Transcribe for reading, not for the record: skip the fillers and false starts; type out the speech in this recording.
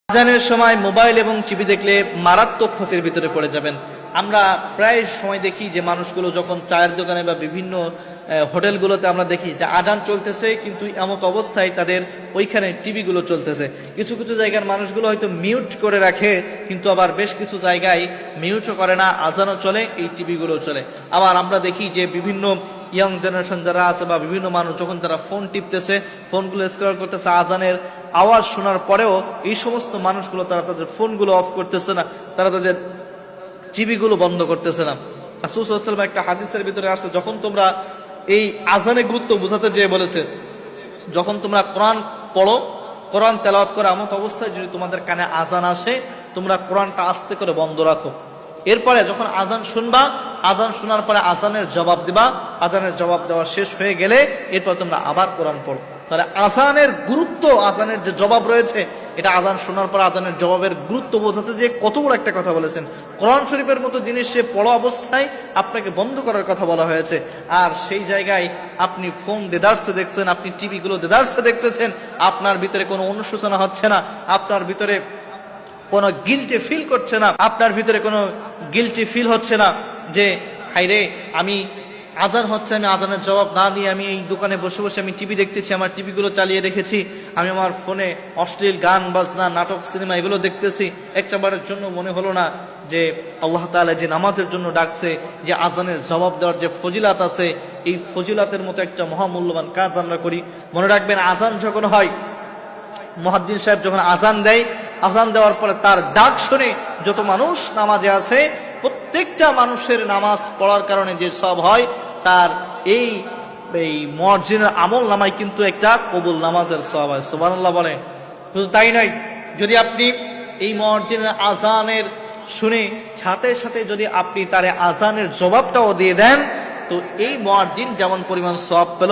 আজানের সময় মোবাইল এবং টিভি দেখলে মারাত্মক ক্ষতির ভিতরে পড়ে যাবেন। আমরা প্রায় সময় দেখি যে মানুষগুলো যখন চায়ের দোকানে বা বিভিন্ন হোটেলগুলোতে আমরা দেখি যে আজান চলতেছে, কিন্তু এমত অবস্থায় তাদের ওইখানে টিভিগুলো চলতেছে। কিছু কিছু জায়গার মানুষগুলো হয়তো মিউট করে রাখে, কিন্তু আবার বেশ কিছু জায়গায় মিউটও করে না, আজানও চলে, এই টিভিগুলো চলে। আবার আমরা দেখি যে বিভিন্ন ইয়াং জেনারেশন যারা আছে বা বিভিন্ন মানুষ যখন তারা ফোন টিপতেছে, ফোনগুলো স্ক্রল করতেছে, আজানের আওয়াজ শোনার পরেও এই সমস্ত মানুষগুলো তারা তাদের ফোনগুলো অফ করতেছে না, তারা তাদের টিভিগুলো বন্ধ করতেছে না। রাসূল সাল্লাল্লাহু আলাইহি ওয়াসাল্লাম একটা হাদিসের ভিতরে আসছে, যখন তোমরা এই আজানের গুরুত্ব বোঝাতে যেয়ে বলেছে, যখন তোমরা কোরআন পড়ো, কোরআন তেলাওয়াত করে এমন অবস্থায় যদি তোমাদের কানে আজান আসে, তোমরা কোরআনটা আস্তে করে বন্ধ রাখো। এরপরে যখন আজান শুনবা, আজান শোনার পরে আজানের জবাব দিবা, আজানের জবাব দেওয়া শেষ হয়ে গেলে এরপর তোমরা আবার কোরআন পড়ো। তাহলে আজানের গুরুত্ব, আজানের যে জবাব রয়েছে, এটা আজান শোনার পর আজানের জবাবের গুরুত্ব বোঝাতে যে কত বড় একটা কথা বলেছেন। কোরআন শরীফের মতো জিনিস সে পড়া অবস্থায় আপনাকে বন্ধ করার কথা বলা হয়েছে, আর সেই জায়গায় আপনি ফোন দেদারসে দেখছেন, আপনি টিভিগুলো দেদারসে দেখতেছেন, আপনার ভিতরে কোনো অনুশোচনা হচ্ছে না, আপনার ভিতরে কোনো গিল্টি ফিল করছে না, আপনার ভিতরে কোনো গিল্টি ফিল হচ্ছে না যে হায়রে আমি আজান হচ্ছে, আমি আজানের জবাব না দিয়ে আমি এই দোকানে বসে বসে আমি টিভি দেখতেছি, আমার টিভিগুলো চালিয়ে রেখেছি, আমি আমার ফোনে অশ্লীল গান বাজনা নাটক সিনেমা এগুলো দেখতেছি। একটা বারের জন্য মনে হলো না যে আল্লাহ তাআলা যে নামাজের জন্য ডাকছে, যে আজানের জবাব দেওয়ার যে ফজিলাত আছে, এই ফজিলাতের মতো একটা মহামূল্যবান কাজ আমরা করি। মনে রাখবেন, আজান যখন হয়, মুয়াজ্জিন সাহেব যখন আজান দেয়, আজান দেওয়ার পরে তার ডাক শুনে যত মানুষ নামাজে আছে, প্রত্যেকটা মানুষের নামাজ পড়ার কারণে যে সব হয়, তার এই মুয়াজ্জিনের আমল নামায় কিন্তু একটা কবুল নামাজের সওয়াব হয়। সুবহানাল্লাহ বলেন। শুধু তাই নয়, যদি আপনি এই মুয়াজ্জিনের আজানের শুনে সাথে সাথে যদি আপনি তার আজানের জবাবটাও দিয়ে দেন, তো এই মুয়াজ্জিন যেমন পরিমাণ সওয়াব পেল,